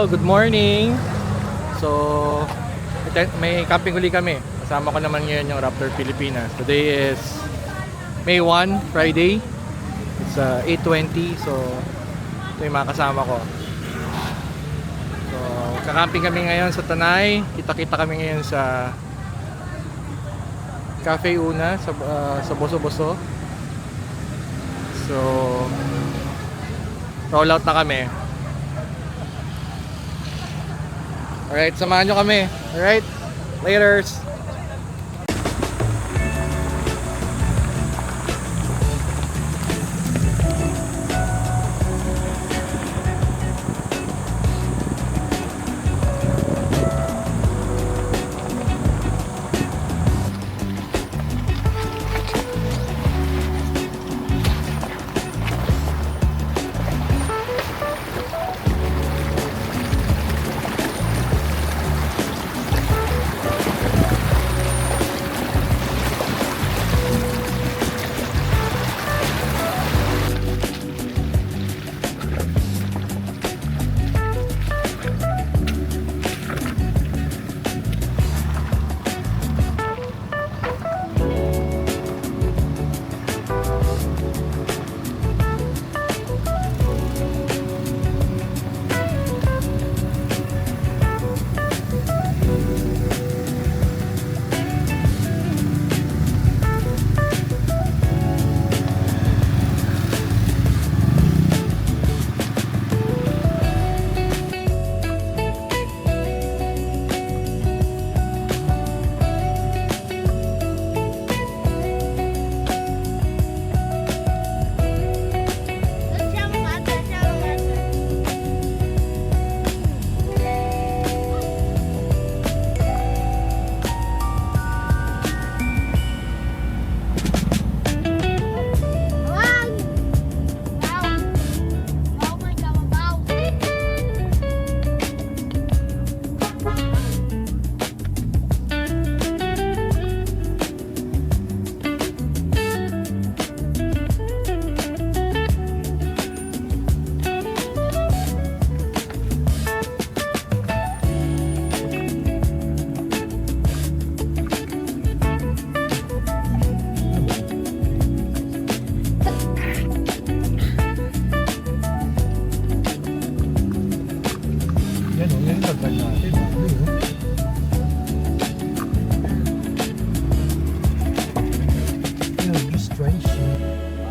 good morning. So, may camping uli kami. Kasama ko naman ngayon yung Raptor Pilipinas. Today is May 1, Friday. It's 8:20. So, ito yung mga kasama ko. So, kakamping kami ngayon sa Tanay. Kita-kita kami ngayon sa Cafe Una sa Boso-Boso. So, roll out na kami. Alright, samahan nyo kami. Alright, laters.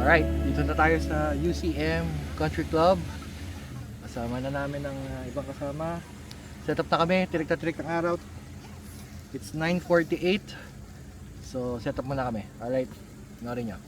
Alright, dito na tayo sa UCM Country Club. Kasama na namin ang ibang kasama. Set up na kami, tirik na tirik ng araw. It's 9:48. So set up muna kami. Alright, narin nyo.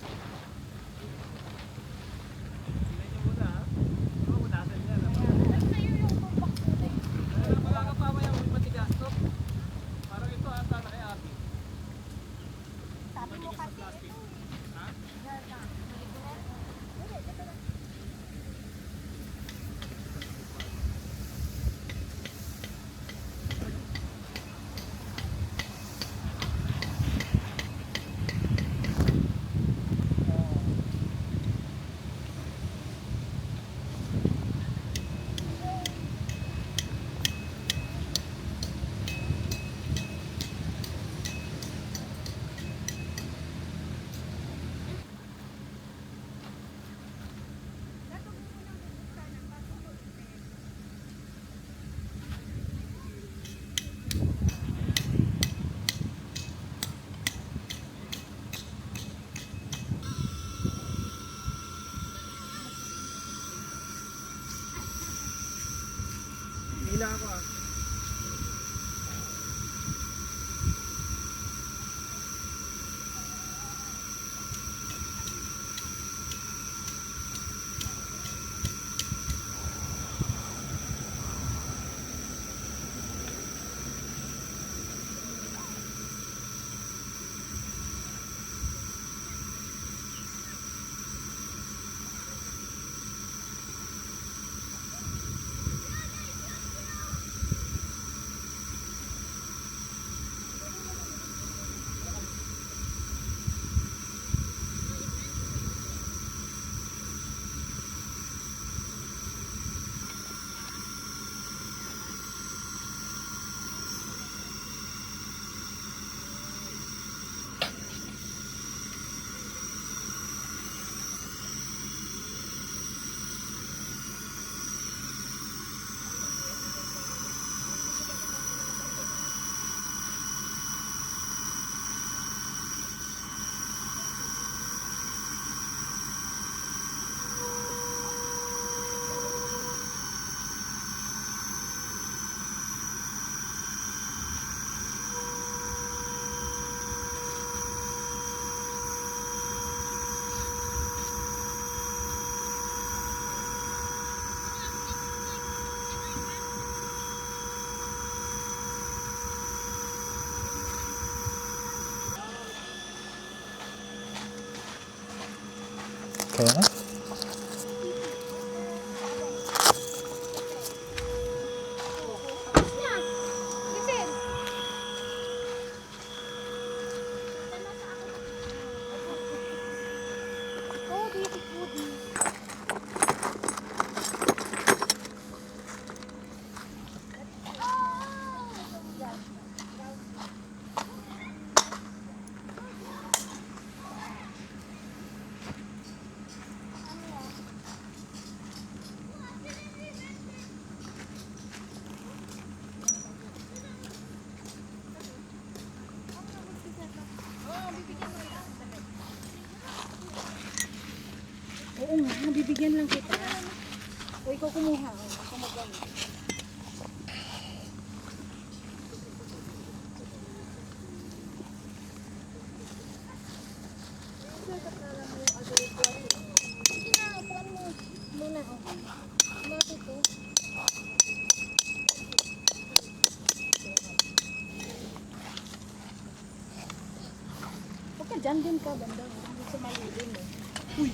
Ayan na. Oo nga, nabibigyan lang kita. O ikaw kumuha. Ako magano. Muna ako. Bakit ko? Huwag ka dyan din ka, banda. Hindi sa malilim eh. Uy!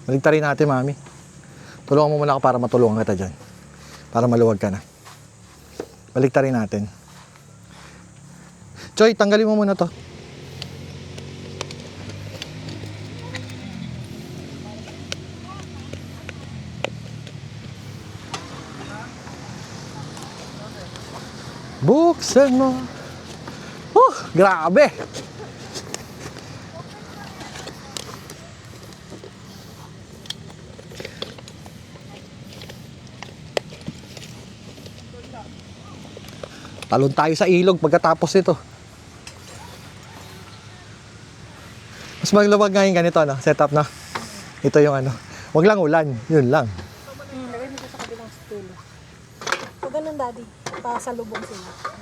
Baligtarin natin, mami. Tulungan mo muna ako para matulungan kita dyan. Para maluwag ka na. Baligtarin natin. Choy, tanggalin mo muna to. Buksan mo. Grabe. Talon tayo sa ilog pagkatapos nito. Mas maglawag ngayon ganito, no? Setup na. Ito yung ano. Wag lang ulan. Yun lang. Lagay mo sa kabilang stool. So, ganun, daddy. Pasalubong sila.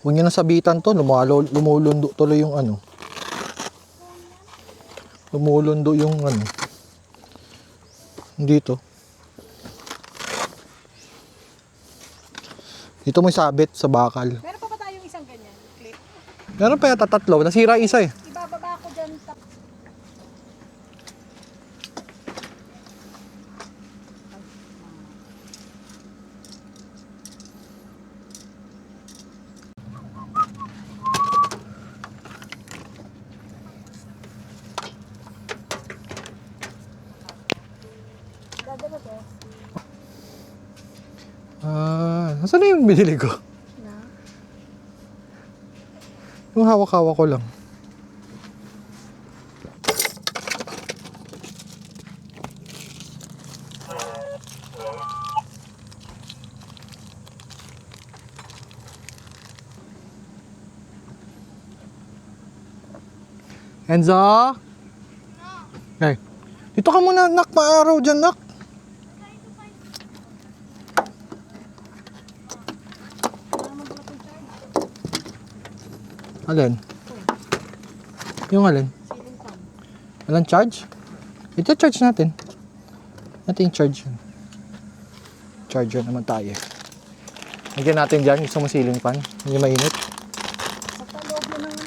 Huwag nyo nang sabitan to. Lumulundo tuloy yung ano. Lumulundo yung ano. Dito. Dito mo sabit sa bakal. Meron pa ba tayong isang ganyan? Clip? Meron pa yata tatlo. Nasira isa eh. Ibababa ko dyan. Dadalo to. Nasaan na yung binili ko? Na? Yung hawak-hawak ko lang. Enzo? Okay. Dito ka muna, nak. Maaraw dyan, nak. Alin? Yung alin? Ceiling fan. Walang charge? Ito charge natin. Natin yung charge yun. Charger naman tayo. Lagyan natin dyan. Gusto mo ceiling fan? Hindi mainit. Sa loob mo ng ano.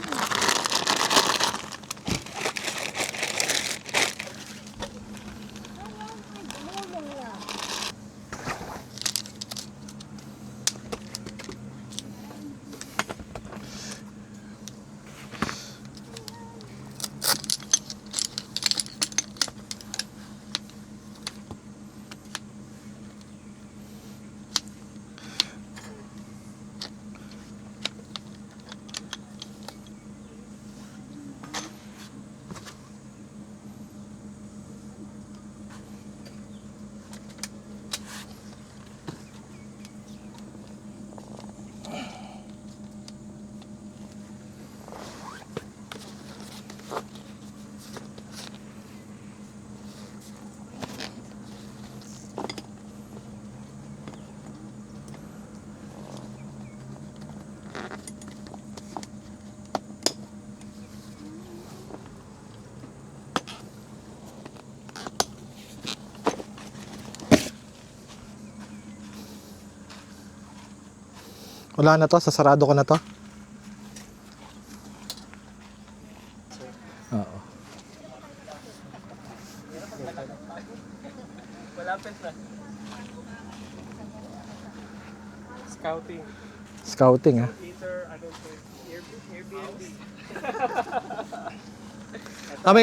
Wala na to? Sasarado ko na to? Oo. Malapit na. Scouting. Scouting, ha? Either, ano po, Airbnb.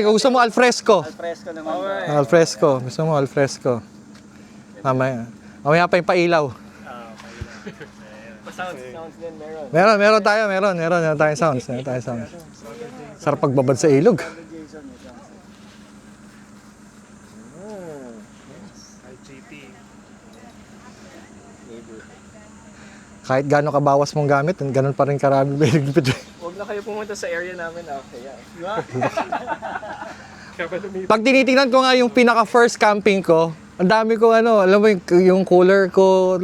Gusto mo alfresco? Alfresco naman. Okay. Alfresco. Gusto mo alfresco? Mamaya. Mamaya pa yung pailaw. Sounds din meron. Meron tayo. Meron tayong sounds. Sarap pagbabad sa ilog. IGP. Kahit gaano kabawas mong gamit, ganun pa rin karami. Huwag na kayo pumunta sa area namin. Okay, yeah. Pag tinitingnan ko nga yung pinaka first camping ko, ang dami ko alam mo yung cooler ko,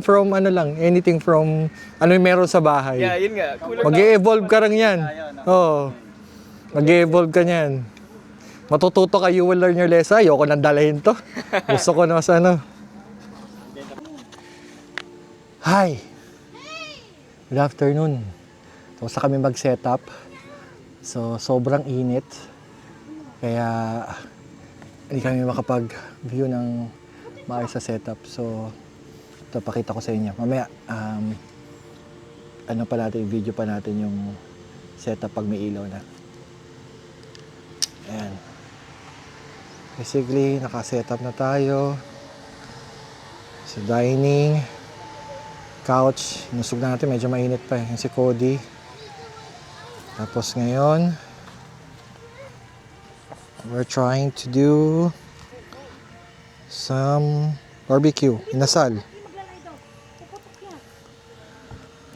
from anything from ano yung meron sa bahay. Yeah, yun nga. Cooler Mag-e-evolve ka rin yan. Oo. Mag-e-evolve ka yan. Matututo ka, you will learn your lesson. Ayoko nang dalahin to. Gusto ko na sa ano. Hi! Good afternoon. Tapos na kami mag-setup. So, sobrang init. Kaya, hindi kami makapag-view ng maayos sa setup. So, Ito, pakita ko sa inyo. Mamaya, ano pa natin, video pa natin yung setup pag may ilaw na. Ayan. Basically, naka-setup na tayo. Sa dining. Couch. Nusog na natin, medyo mainit pa eh. Yung si Cody. Tapos ngayon, we're trying to do some barbecue. Inasal.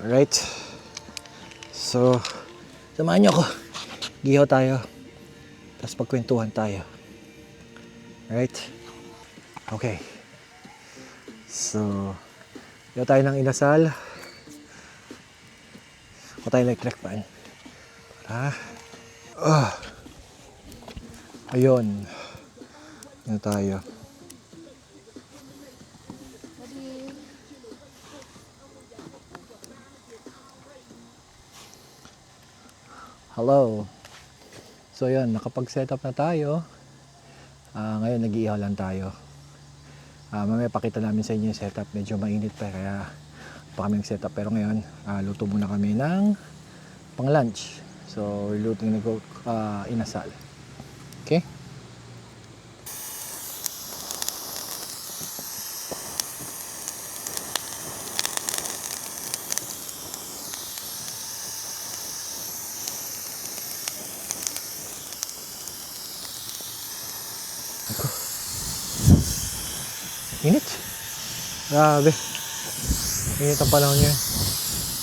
Alright. So, samahan nyo ako. Gihaw tayo. Tapos pagkwentuhan tayo. Alright. Okay. So, gihaw tayo ng inasal. Ako tayo electric fan. Ayun. Ano tayo? Hello. So yun, nakapag-setup na tayo. Ngayon nag-iihaw lang tayo. Mamaya pakita namin sa inyo yung setup. Medyo mainit pa kaya pa kaming setup. Pero ngayon, luto muna kami ng pang-lunch. So, we're luto ng inasal. Okay? Init. Grabe. Init ang panahon ngayon.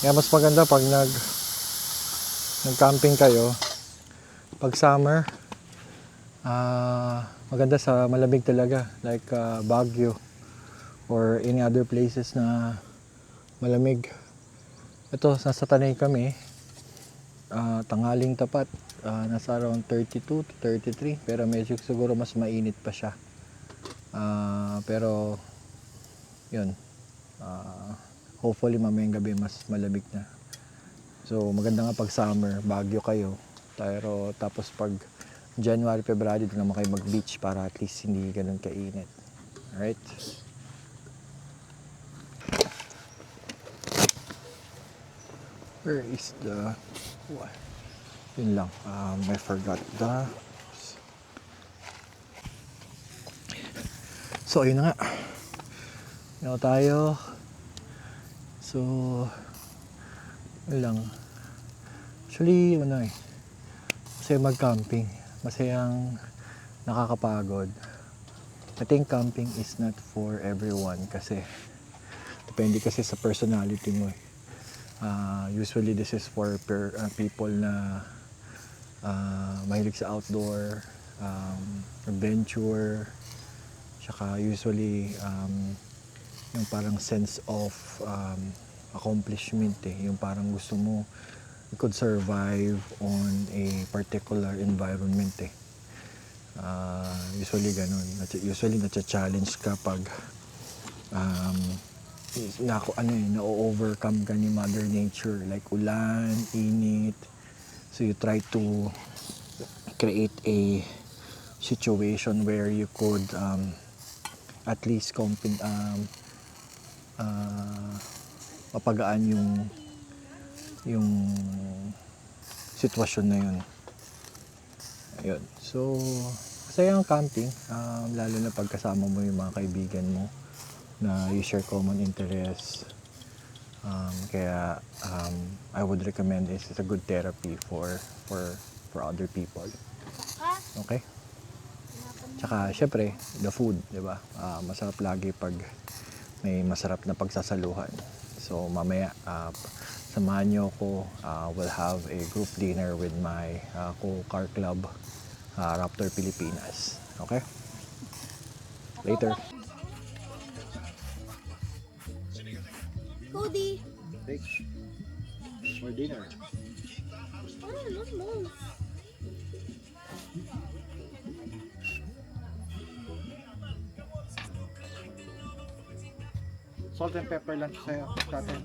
Kaya mas maganda pag nag-camping kayo. Pag summer, maganda sa malamig talaga. Like Baguio or any other places na malamig. Ito, nasa Tanay kami. Tanghaling tapat. Nasa around 32 to 33. Pero medyo siguro mas mainit pa siya. Pero yun, hopefully mamayang gabi mas malamig na. So maganda nga pag summer, Baguio kayo, pero tapos pag January, February doon naman kayo mag beach para at least hindi ganun kainit. Alright? Where is the what? Yun lang, I forgot the. So, ayun na nga. Ano tayo. So, yun lang. Actually, ano eh. Masaya mag-camping. Masayang nakakapagod. I think camping is not for everyone kasi depende kasi sa personality mo eh. Usually, this is for people na mahilig sa outdoor, adventure, saka usually yung parang sense of accomplishment eh. Yung parang gusto mo you could survive on a particular environment eh. Usually ganun. Usually na-challenge ka pag na-overcome ka ni Mother Nature. Like ulan, init. So you try to create a situation where you could at least mapagaan yung sitwasyon na yun. Ayun. So, masaya ang camping, lalo na pagkasama mo yung mga kaibigan mo na you share common interests. Kaya I would recommend this. It's a good therapy for other people. Okay? Tsaka, syempre, the food, di ba? Masarap lagi pag may masarap na pagsasaluhan. So, mamaya, samahan nyo ako. We'll have a group dinner with my co-car club, Raptor Pilipinas. Okay? Later. Cody! For dinner. No. Salt and pepper lang sa'yo, natin.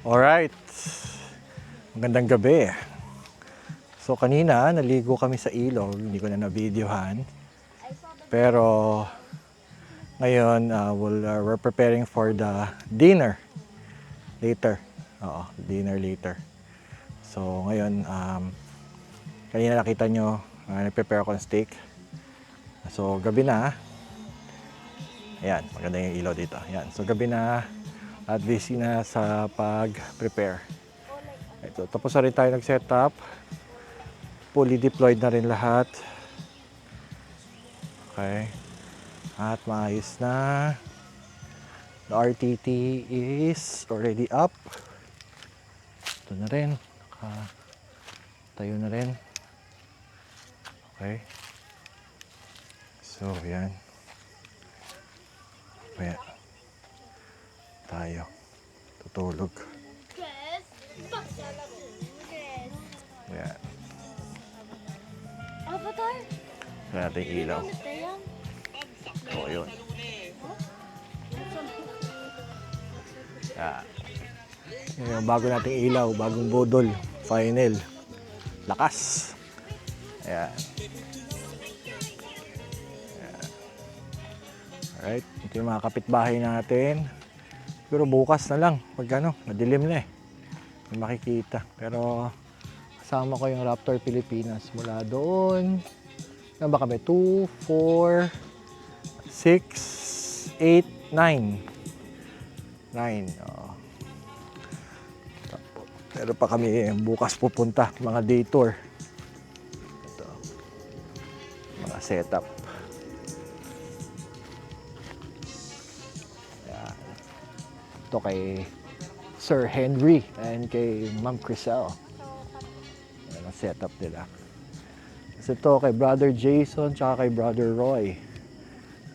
Alright. Magandang gabi. So kanina, naligo kami sa ilog. Hindi ko na na-videohan. Pero ngayon, we're preparing for the dinner. Later. Oo, dinner later. So ngayon, kanina nakita nyo, nag-prepare ako ng steak. So gabi na. Ayan, maganda yung ilaw dito. Ayan, so gabi na. At busy na sa pag-prepare. Ito, tapos na rin tayo nag-setup. Fully deployed na rin lahat. Okay. At maayos na. The RTT is already up. Ito na rin. Tayo na rin. Okay. So, yan. Ayan. Tayo. Tutulog. Ayan. Avatar? Kaya natin yung ilaw. Oo, yun. Ayan. Yung bago nating ilaw, bagong budol. Final. Lakas. Ayan. Ayan. Alright. Ito yung mga kapitbahay natin. Pero bukas na lang. Pag ano, madilim na eh. May makikita. Pero kasama ko yung Raptor Pilipinas mula doon. Ano ba kami? 2, 4, 6, 8, 9. 9. Oh. Pero pa kami bukas pupunta. Mga day tour. Ito. Mga setup. Ayan. Ito kay Sir Henry and kay Ma'am Crisel. Ayan ang setup nila. Kasi ito kay Brother Jason tsaka kay Brother Roy.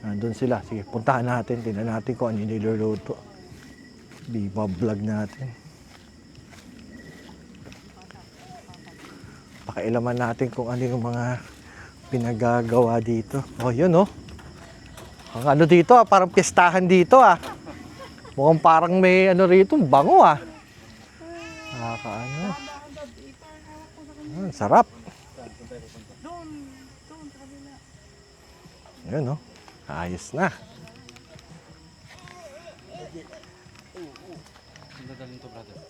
Nandun sila. Sige, puntahan natin. Tingnan natin kung ano yung niluluto. Viva vlog natin. Pakailaman natin kung ano yung mga pinagagawa dito. Oh, yun oh. Ang ano dito parang pistahan dito Mukhang parang may ano rito, bango Nakakaano. Sarap. Ayun ayos na.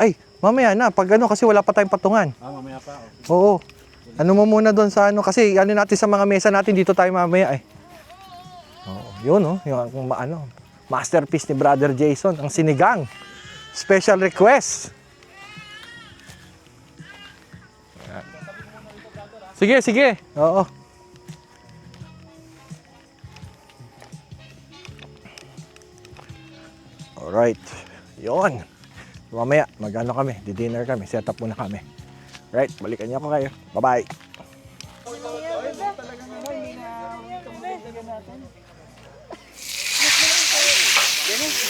Ay, mamaya na. Pag ano, kasi wala pa tayong patungan. Mamaya pa. Okay. Oo. Ano mo muna doon sa ano, kasi ano natin sa mga mesa natin, dito tayo mamaya Oo, yun yung ano, masterpiece ni Brother Jason, ang sinigang. Special request. Ayan. Sige. Oo. Alright. Yun. Mamaya, mag-ano kami, di-dinner kami, set up muna kami. Right, balikan niyo ako kayo. Bye-bye.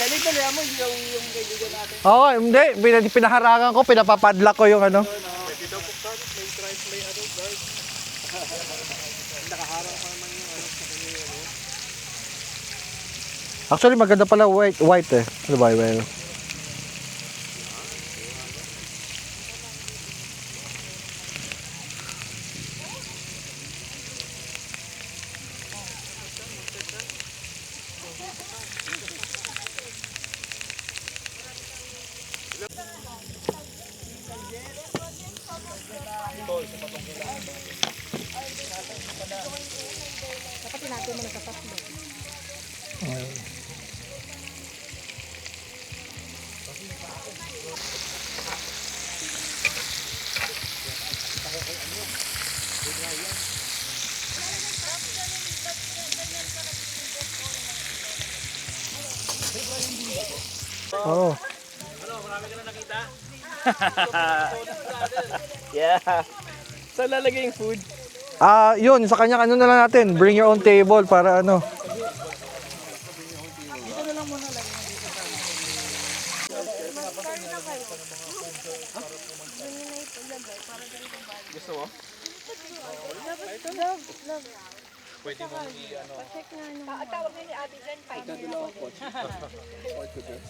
Ganito na mo yung kaibigan natin. Oo, hindi. Pinaharangan ko, pinapapadlock ko yung ano. Dito po sa may drive, may ano, guard. Nakaharang pa naman yung ano sa kanya yung ano. Actually, maganda pala white eh. Ano ba, well? Dapat natin mo nagkapaslo. Oo. Ano, marami ka na nakita? Yeah. Saan lalagay yung food? Yun, sa kanya ano na lang natin. Bring your own table para ano. Gusto mo? Love. Pwede mo i-ano. Check nga nung... Tawag na ni Ate Jen, 5 Dadalawa ko. Pork ko dyan.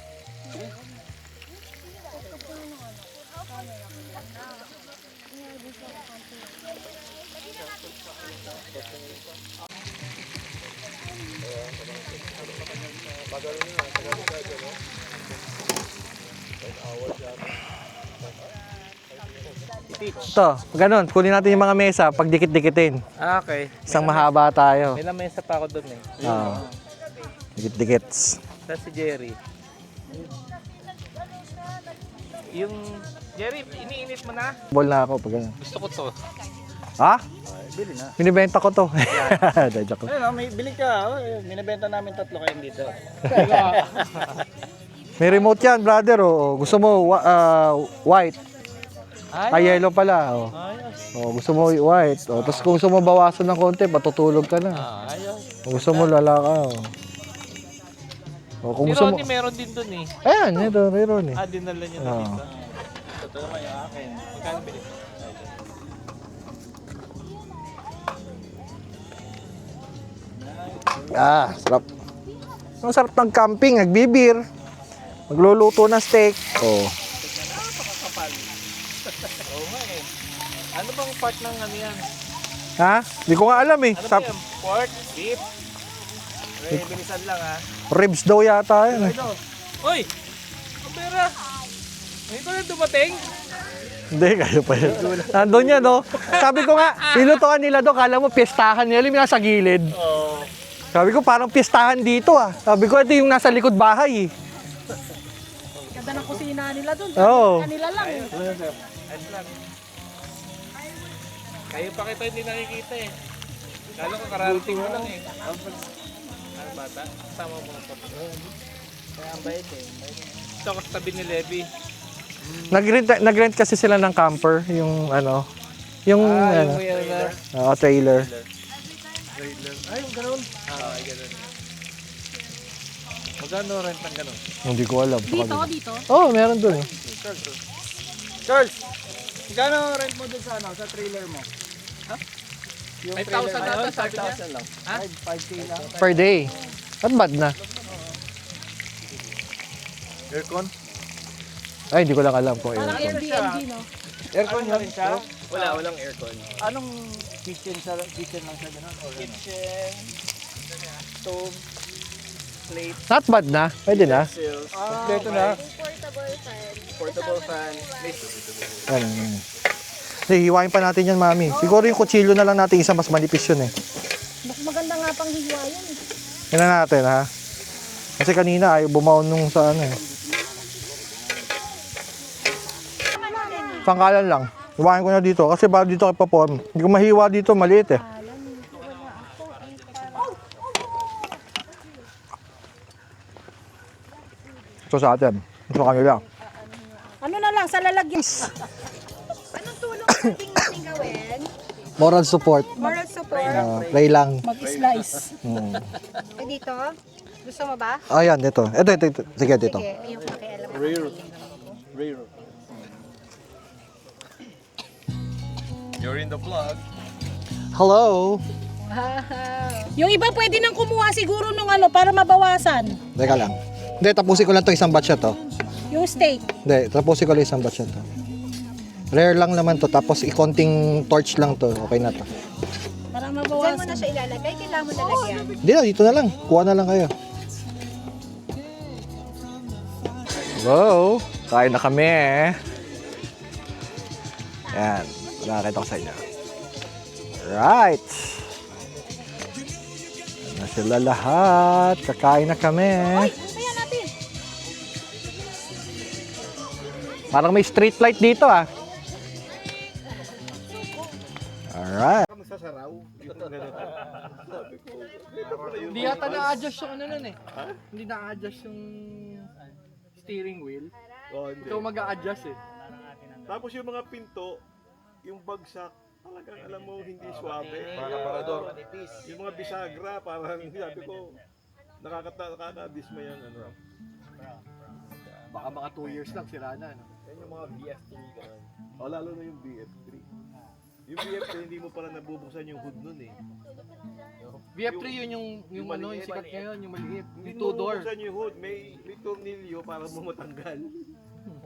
Ito, ganun. Kunin natin yung mga mesa, pag dikit-dikitin. Ah, okay. Isang mahaba tayo. May lamesa pa ako doon eh. Oo. Dikit-dikits. Sa si Jerry. Yung... Jerry, iniinit mo na? Ball na ako pag ganun. Gusto ko to. Ha? Bili na. Binibenta ko to. Dadya ko. Ayun, may bili ka. Minibenta namin 3 kayo dito. May remote yan, brother. Oh. Gusto mo white. Ay, yellow pala. Oh. Oh, gusto mo white. Oh. Tapos kung gusto mo bawasan ng konti, patutulog ka na. Kung gusto mo lalaka. Oh. Oh, kung Si gusto mo... Ronnie meron din dun eh. Ayan, ito, meron eh. Ah, dinala niya na Oo. dito. Ito naman yung akin. Magkano bilis? Sarap. Ang sarap ng camping, nagbibir. Magluluto ng steak. Oh. Oo nga eh. Ano bang part ng ano yan? Ha? Hindi ko nga alam eh. Ano ba yan? Pork? Beef? Okay, bilisan lang ha. Ribs daw yata yan eh. Ito. Uy! Ang pera! Ngayon ko na dumating? Hindi, kayo pa yun. Nandun yan, no? Sabi ko nga, nilutoan nila doon, kala mo piestahan nila, yung nasa gilid. Oo. Sabi ko, parang piestahan dito ah. Sabi ko, ito yung nasa likod bahay eh. Ganda ng kusina nila doon. Oo. Kanila lang. Ayos lang. Kayo pa kita hindi nakikita eh. Kala ko kararating mo lang eh. Ano bata? Sama mo pa. Kaya ang bait eh. Ito ako sa tabi ni Levy. Nag-rent kasi sila ng camper, yung ano, yung ano, trailer. Ay, yung ganun. Ay, ganun. Magkano rent ng ganun? Hindi ko alam. Dito. Oh, meron dun eh. Charles, magkano rent mo dun sa ano, sa trailer mo? Ha? Yung 5,000 ata sabi niya. 5,000 lang. Ha? 5K lang. Per day. At bad na. Aircon? Ay, hindi ko lang alam kung Parang aircon. Airbnb, no? Aircon yun siya? Walang aircon. Anong kitchen lang siya ganun? Or ano? Kitchen, stove, plate, Not bad na. Pwede na. sills, Kompleto na. portable fan, may Ano. Hihiwain pa natin yan, mami. Siguro yung kutsilyo na lang natin isa, mas manipis yun eh. Mas maganda nga pang hiwayan. Yan na natin, ha? Kasi kanina ayaw bumaon nung sa ano eh. Pangkalan lang. Hiwain ko na dito kasi bago dito kay Papon. Hindi ko mahiwa dito, maliit eh. Ito sa atin. Ito sa kanila. Ano na lang, sa lalagyan. Anong tulong pwedeng natin gawin? Moral support. Moral support. Pray lang. Mag-slice. Eh dito? Gusto mo ba? Ayan, ito. Ito. Sige, dito. Sige, yung pakialam. Railroad. You're in the vlog. Hello! Yung iba pwede nang kumuha siguro nung ano para mabawasan. Teka lang. Hindi, tapusin ko lang to isang batch na to. Yung steak. Hindi, tapusin ko lang isang batch na to. Rare lang naman to, tapos ikonting torch lang to. Okay na to. Para Diyan mo mabawasan. na siya ilalagay. Kailangan mo lalagyan. Hindi na, dito na lang. Kuha na lang kayo. Hello! Kain na kami eh. Yan. Nakakita ko sa inyo. Right. Yan na sila lahat. Kakain na kami. Kaya natin. Parang may street light dito ah. Alright. Hindi yata na-adjust yung ano nun eh. Hindi na-adjust yung steering wheel. Ikaw mag-a-adjust eh. Tapos yung mga pinto, yung bagsak, talagang alam mo hindi swabe. Para parador. Yung mga bisagra, parang sabi ko, nakakadismay ang ano. Baka mga 2 years lang sira na. No? Yan yung mga BF3 ganun. O lalo na yung BF3. Yung BF3 hindi mo pala nabubuksan yung hood nun eh. VF3 yun yung ano, yung maliit. sikat ngayon, yung maliit. Hindi Yung mo two-door. mabubuksan yung hood, may tornilyo para mo matanggal.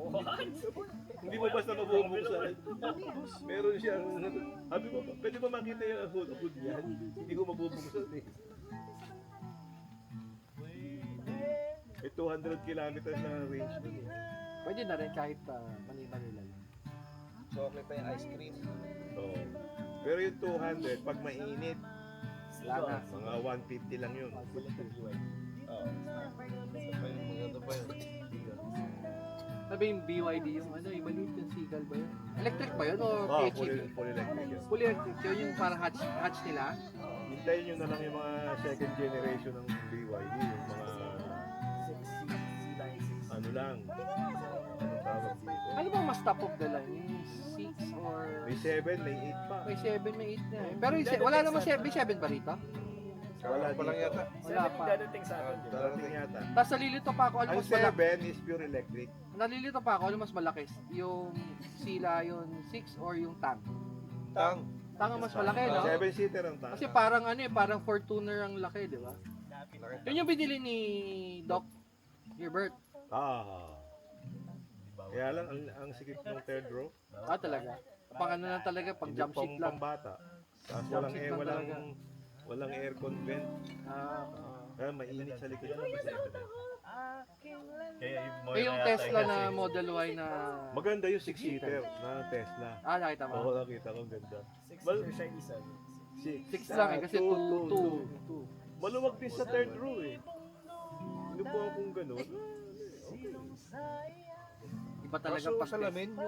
Hindi mo basta mabubuksan. Meron siyang, sabi ko, pwede ba makita yung hood niyan? Hindi ko mabubuksan eh. May 200 kilometers na range nun eh. Pwede na rin kahit Manila. So, okay pa yung ice cream. Oo. Pero yung 200, pag mainit, Lana. mga 150 lang yun. Oo. Maganda pa yun. Sabi yung BYD yung ano, yung maliit yung Seagull ba yun? Electric ba yun o Ah, PHEV? full electric yun. Fully electric. Yun yung parang hatch nila. Hintayin nyo na lang yung mga second generation ng BYD. Yung mga, ano lang, anong tawag dito? Ano bang mas top of the line? Yung 6 or... May 7, may 8 pa. May 7, may 8 na eh. Pero wala naman 7 ba rito? Wala pa lang dito. yata. Wala pa. Darating yata. Tapos nalilito pa ako, Ang almost malaki. 7 is pure electric. Nalilito pa ako, almost malaki. Yung Sila, yung 6 or yung Tang. Tang. Tang ang mas malaki, no? 7-seater ang taas. Kasi parang ano eh, parang Fortuner ang laki, di ba? Yun yung binili ni Doc Gilbert. Ah. Kaya lang, ang sikip ng third row. Ah, talaga. Pang ano na talaga, pang Hindi jump pang seat lang. pambata. Tapos Jump seat lang walang aircon vent. Ah, Kaya mainit sa likod. yung Tesla na Model Y na... Maganda yung 6-seater na Tesla. Ah, nakita mo? Oo, nakita ko, ganda. 6 siya isa. 6 lang eh, kasi 2. Maluwag din sa third row eh. Ano po akong ganun? Iba talaga Kaso pag salamin yung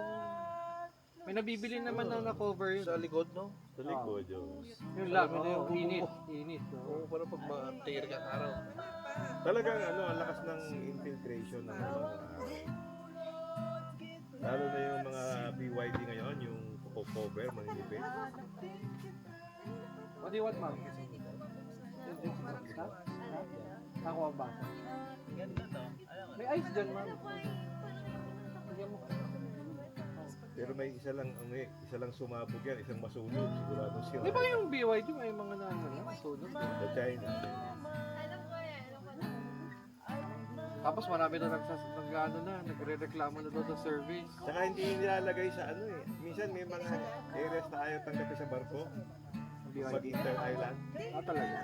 may nabibili naman na na-cover yun. sa likod, no? Sa likod yun. Yun lang, ano yung init. Oo, parang pag matira ka araw. Talagang ano, ang lakas ng infiltration ng mga lalo na yung mga BYD ngayon, yung cover, maninipid. What do you want, ma'am? Ako ang bata. May ice dyan, ma'am. Bigyan mo. Pero may isa lang sumabog yan, isang masunog, sigurado sira. Di ba yung BYD may mga na ano na sunog? Sa China. Tapos marami na nagre-reklamo na doon sa service. Saka hindi nilalagay sa ano eh. Minsan may mga areas na ayaw tanggapin sa barko. Mag-inter-island. Ah, talaga.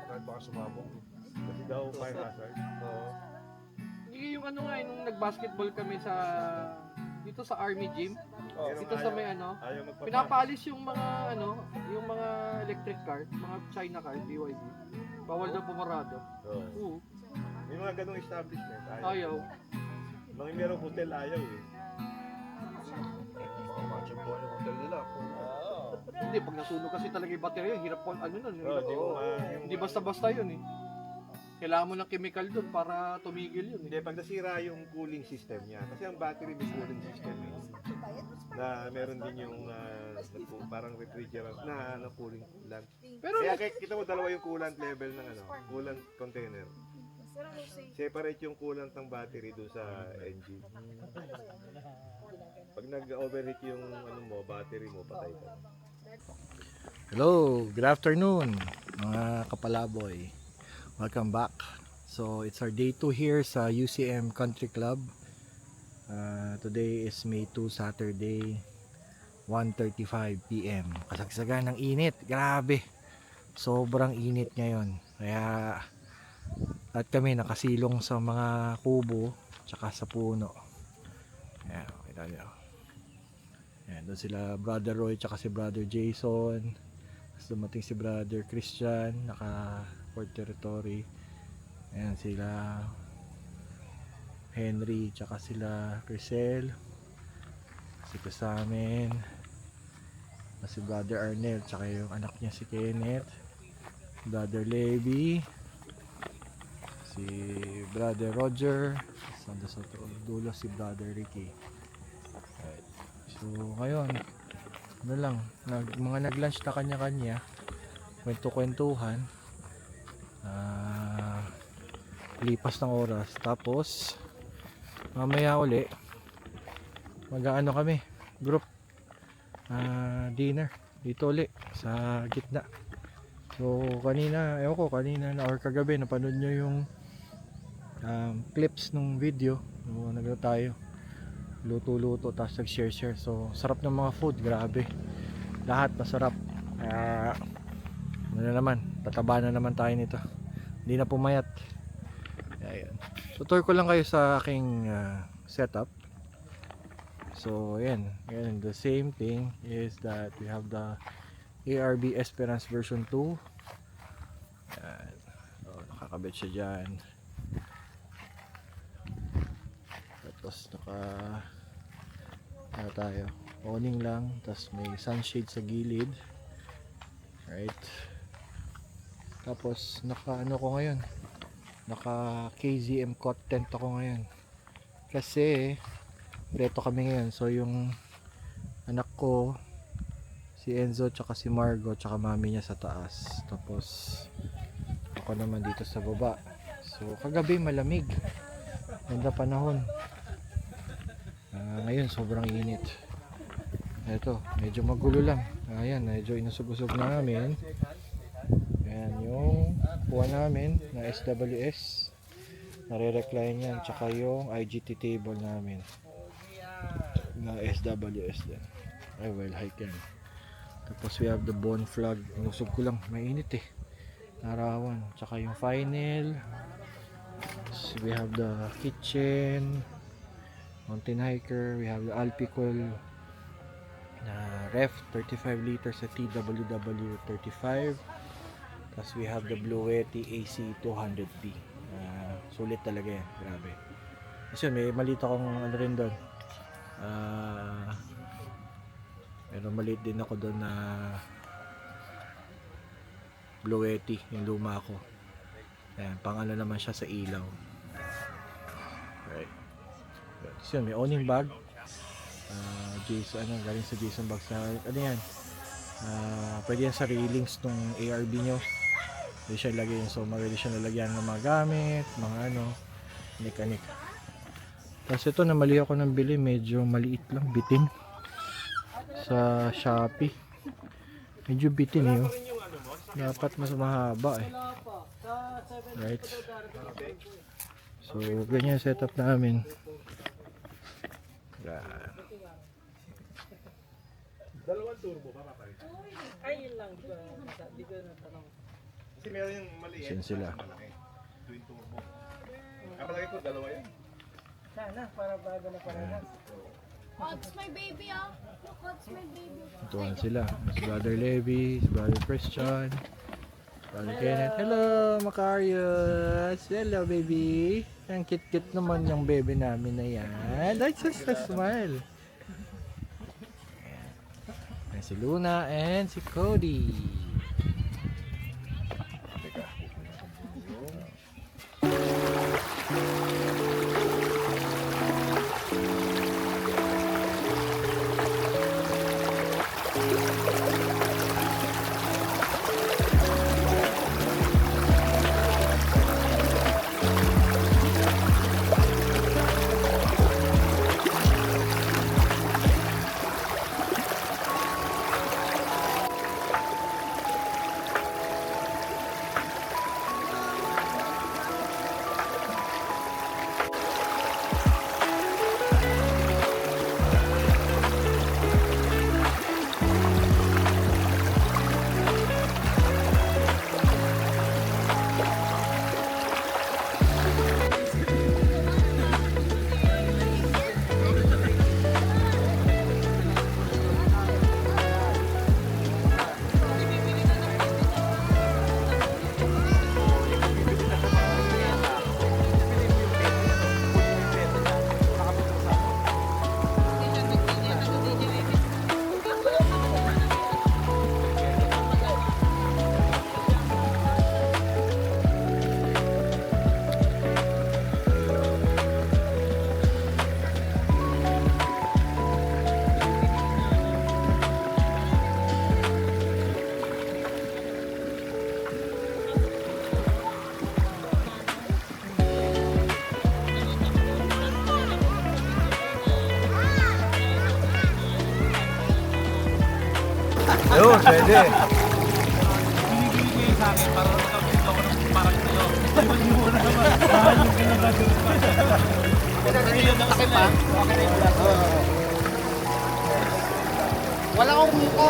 Kahit baka sumabog. Kasi daw fire hazard. Oo. Yung ano nga, nung nag-basketball kami sa dito sa Army Gym, Pero dito sa may ano, ayaw magpapasok. pinapaalis yung mga electric car, mga China car, BYD. Bawal daw pumarado. Oo. Oo, May mga ganong establishment. ayaw. Mga merong hotel ayaw eh. Baka matching po yung hotel nila. Hindi, pag nasunog kasi talaga yung baterya, hirap po, ano nun. Oo, Hindi basta-basta yun eh. Kailangan mo ng chemical doon para tumigil yun eh. Hindi, pag nasira yung cooling system niya. Kasi ang battery may cooling system eh. Na meron din yung parang refrigerant na cooling coolant. Pero Kaya kita mo dalawa yung coolant level ng coolant container. Separate yung coolant ng battery doon sa engine. Pag nag-overheat yung battery mo, patay ka. Hello, good afternoon mga kapalaboy. Welcome back. So it's our day 2 here sa UCM Country Club. Today is May 2, Saturday, 1:35 PM. Kasagsagan ng init, grabe. Sobrang init ngayon. Kaya at kami nakasilong sa mga kubo tsaka sa puno. Ayan, kita nyo. Ayan, doon sila Brother Roy tsaka si Brother Jason. Tapos dumating si Brother Christian, naka Port Territory. Ayan sila Henry tsaka sila Crisel. Si Kasamin. Si Brother Arnel tsaka yung anak niya si Kenneth. Brother Levi. Si Brother Roger. Sa dulo si Brother Ricky. Right. So ngayon ano lang, mga nag-lunch na kanya-kanya, kwento-kwentuhan, lipas ng oras, tapos mamaya uli mag-aano kami, group dinner dito uli sa gitna. So kanina, kanina na or kagabi napanood nyo yung clips ng video, nagano tayo luto-luto tapos nag-share-share. So sarap ng mga food, grabe. Lahat masarap. Ano na naman, tataba na naman tayo nito. Hindi na pumayat. Ayan. So tour ko lang kayo sa aking setup. So ayan, the same thing is that we have the ARB Esperance version 2. Ayan. So, nakakabit siya dyan. Tapos ano tayo, awning lang, tapos may sunshade sa gilid, right? Tapos naka KZM cot tent ako ngayon kasi preto kami ngayon. So yung anak ko, si Enzo tsaka si Margo tsaka mami niya sa taas, tapos ako naman dito sa baba. So kagabi malamig, ganda panahon. Ngayon sobrang init. Ito, medyo magulo lang. Ayan, medyo inusog-usog na namin. Ayan yung puwan namin na SWS. Nare-recline yan. Tsaka yung IGT table namin na SWS din. Ay well, hike yan. Tapos we have the bone flag. Inusog ko lang, mainit eh. Narawan. Tsaka yung final. Tapos we have the kitchen, mountain hiker. We have the Alpicol na ref 35 liters sa TWW 35. Tapos we have the Blue Yeti AC 200p. Sulit talaga yan, grabe. Kasi may maliit akong ano rin doon. Pero maliit din ako doon na Blue Yeti, yung luma ko. Ayan, pang ano naman siya sa ilaw. Right. So yun, may owning bag. Jason, galing sa Jason Bags na, ano yan? Pwede yan sa railings nung ARB nyo. Pwede siya lagay, so pwede siya nalagyan ng mga gamit, mga mekanik. Tapos ito, namali ako ng bili, medyo maliit lang, bitin. Sa Shopee. Medyo bitin eh. Dapat mas mahaba eh. Right. So, ganyan setup namin. Dalawang turbo ba kapag? Ay, yun lang. Di ko natanong. Kasi meron yung maliit. Yan sila. Malaki. Twin turbo. Kapalagi ko, dalawa yan. Sana, para bago na parehas. Oh, it's my baby, oh. Look, it's my baby. Ito sila. Si Brother Levi, si Brother Christian, Brother Kenneth. Hello, Macarius. Hello, baby. Ang cute-cute naman yung baby namin na yan. That's just a smile. Ayan, si Luna and si Cody. Yun, pwede. Binibigay sa akin para nakapit ako ng parang sa'yo. Hindi mo na naman. Mahal yung pinagagawin pa. Takip pa. Okay na yung vlog. Wala akong muko.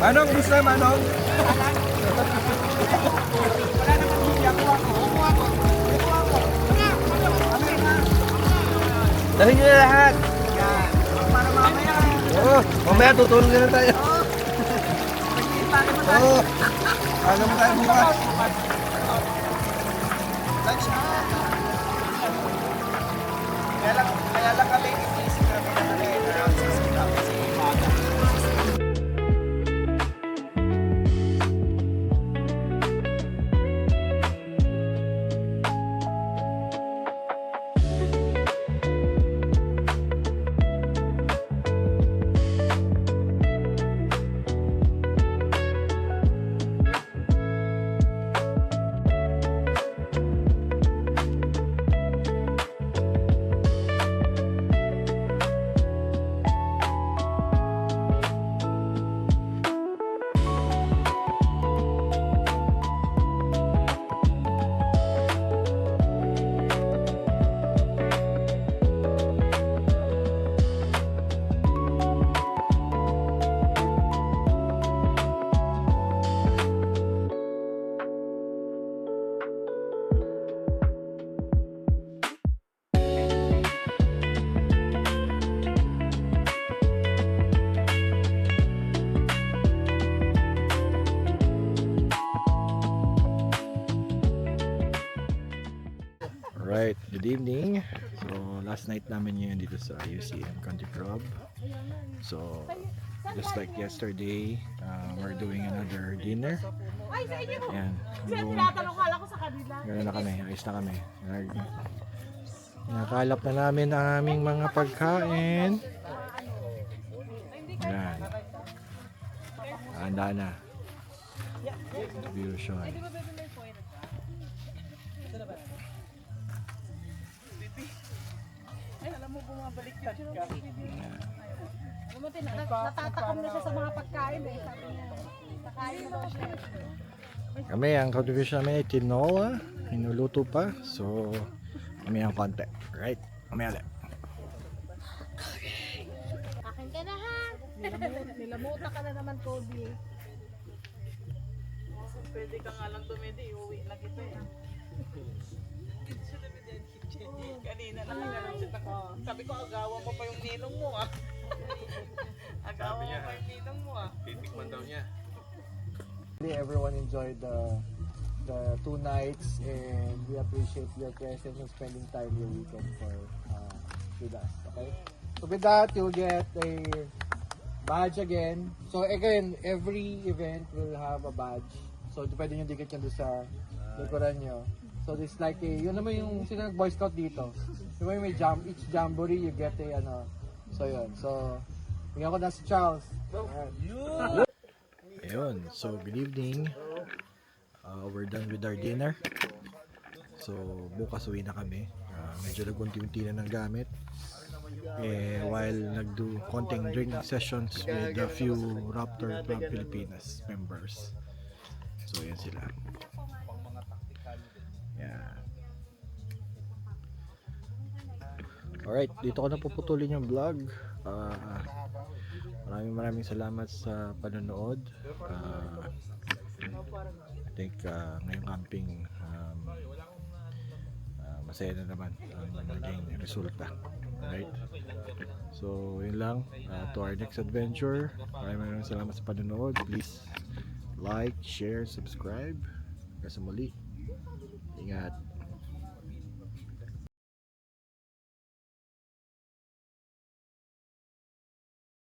Manong, gusto Manong? Dali nyo na lahat. Para mamaya. Oo, mamaya tutulong na tayo. Oo. Alam mo tayo bukas. Lunch na. Kaya lang kami inisip kami na kami around 6 o'clock kasi maaga. Alright, good evening. So, last night namin ngayon dito sa UCM Country Club. So, just like yesterday, we're doing another dinner. Ayan. Ganoon na kami, ayos na kami. Nakalap na namin ang aming mga pagkain. Ayan. Handa na. Distribution. Natatakam na siya sa mga pagkain eh. Sabi niya, kakain na daw siya. Kami, ang contribution namin ay tinola. Hinuluto pa. So, kami ang konti. Right? Kami ulit. Akin ka na ha. Nilamuta ka na naman, Kobe. Pwede ka nga lang tumedi, iuwi lang kita eh. Kanina lang nga ko. Sabi ko, agawan mo pa yung ninong mo ah. Agawan mo pa yung ninong mo ah. Titikman daw niya. Everyone enjoyed the 2 nights and we appreciate your presence and spending time your weekend with us. Okay? So with that, you'll get a badge again. So again, every event will have a badge. So pwede nyo dikit yan doon sa likuran nyo. So it's like a, yun naman yung sino nag Boy Scout dito. Di ba yung may each jamboree you get a ano. So yun. So bigyan ko na si Charles. Alright. Ayun, so good evening. We're done with our dinner. So bukas uwi na kami. Medyo nag-unti-unti na ng gamit. While nagdo konting drinking sessions with a few Raptor Club Pilipinas members. So yan sila. Yeah. Alright, dito ko na puputulin yung vlog. Maraming salamat sa panonood. I think ngayong camping masaya na naman ang naging resulta. Right? So yun lang, to our next adventure. Maraming salamat sa panonood. Please like, share, subscribe. Hanggang sa muli. Ingat.